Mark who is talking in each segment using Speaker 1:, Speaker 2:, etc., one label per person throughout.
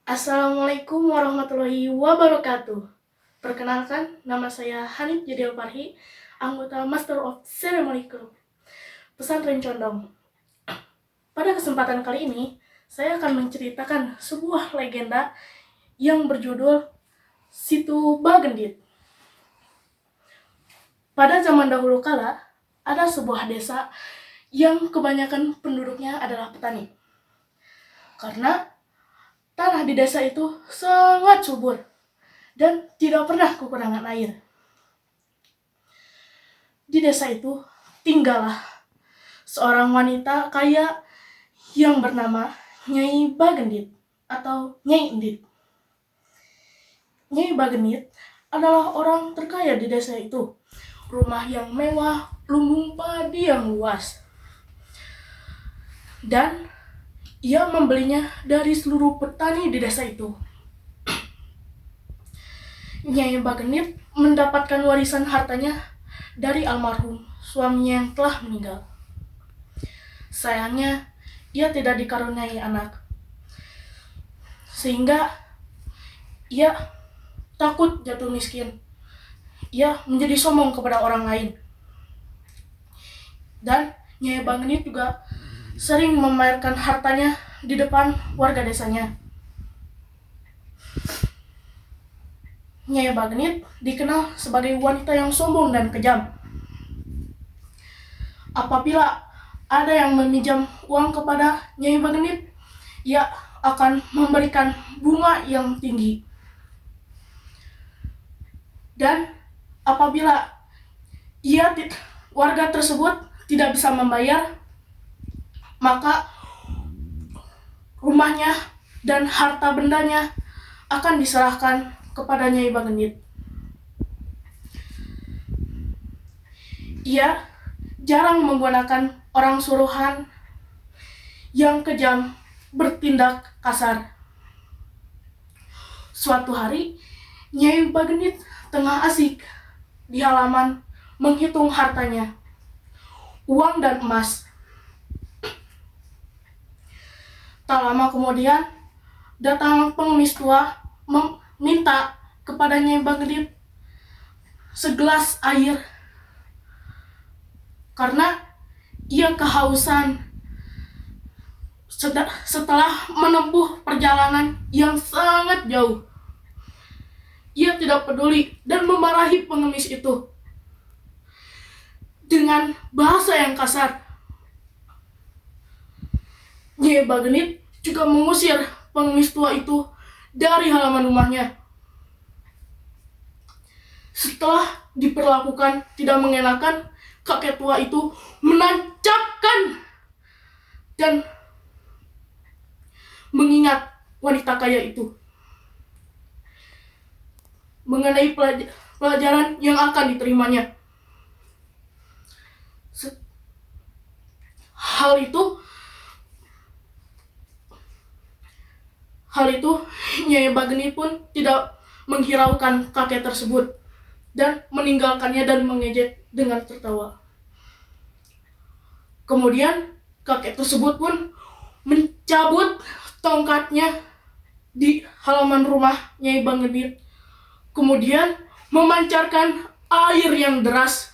Speaker 1: Assalamualaikum warahmatullahi wabarakatuh. Perkenalkan, nama saya Hanif Jadil Parhi, anggota Master of Ceremony Group Pesantren Condong. Pada kesempatan kali ini, saya akan menceritakan sebuah legenda yang berjudul Situ Bagendit. Pada zaman dahulu kala, ada sebuah desa yang kebanyakan penduduknya adalah petani. Karena tanah di desa itu sangat subur dan tidak pernah kekurangan air. Di desa itu tinggallah seorang wanita kaya yang bernama Nyai Bagendit atau Nyai Endit. Nyai Bagendit adalah orang terkaya di desa itu. Rumah yang mewah, lumbung padi yang luas. Dan ia membelinya dari seluruh petani di desa itu. Nyai Bagendit mendapatkan warisan hartanya dari almarhum suaminya yang telah meninggal. Sayangnya, ia tidak dikaruniai anak. Sehingga ia takut jatuh miskin. Ia menjadi sombong kepada orang lain. Dan Nyai Bagendit juga sering memamerkan hartanya di depan warga desanya. Nyai Bagendit dikenal sebagai wanita yang sombong dan kejam. Apabila ada yang meminjam uang kepada Nyai Bagendit, ia akan memberikan bunga yang tinggi. Dan apabila warga tersebut tidak bisa membayar, maka rumahnya dan harta bendanya akan diserahkan kepada Nyai Bagendit. Ia jarang menggunakan orang suruhan yang kejam bertindak kasar. Suatu hari, Nyai Bagendit tengah asik di halaman menghitung hartanya, uang dan emas. Tak lama kemudian, datang pengemis tua meminta kepada Nyai Bagendit segelas air karena ia kehausan setelah menempuh perjalanan yang sangat jauh. Ia tidak peduli dan memarahi pengemis itu dengan bahasa yang kasar. Nyai Bagendit juga mengusir pengemis tua itu dari halaman rumahnya. Setelah diperlakukan tidak mengenakan, kakek tua itu menancapkan dan mengingat wanita kaya itu mengenai pelajaran yang akan diterimanya. Hal itu Nyai Bagendit pun tidak menghiraukan kakek tersebut dan meninggalkannya dan mengejek dengan tertawa. Kemudian kakek tersebut pun mencabut tongkatnya di halaman rumah Nyai Bagendit, kemudian memancarkan air yang deras.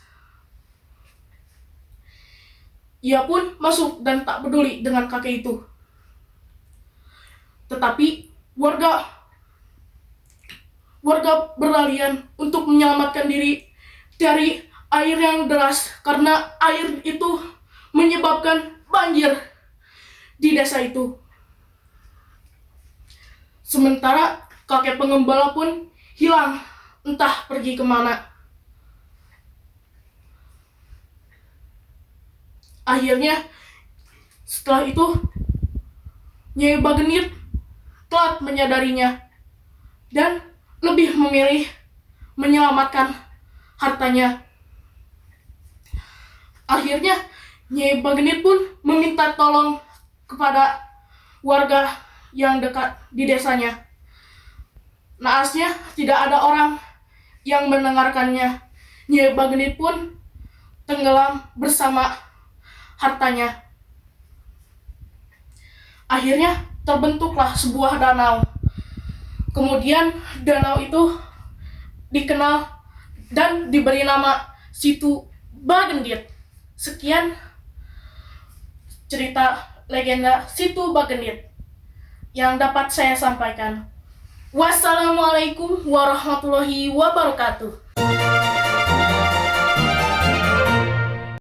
Speaker 1: Ia pun masuk dan tak peduli dengan kakek itu. Tetapi warga berlarian untuk menyelamatkan diri dari air yang deras karena air itu menyebabkan banjir di desa itu. Sementara kakek pengembala pun hilang, entah pergi kemana. Akhirnya setelah itu Nyai Bagendit telah menyadarinya dan lebih memilih menyelamatkan hartanya. Akhirnya Nyai Bagendit pun meminta tolong kepada warga yang dekat di desanya. Naasnya tidak ada orang yang mendengarkannya. Nyai Bagendit pun tenggelam bersama hartanya. Akhirnya terbentuklah sebuah danau Kemudian danau itu dikenal dan diberi nama Situ Bagendit. Sekian cerita legenda Situ Bagendit yang dapat saya sampaikan. Wassalamualaikum warahmatullahi wabarakatuh.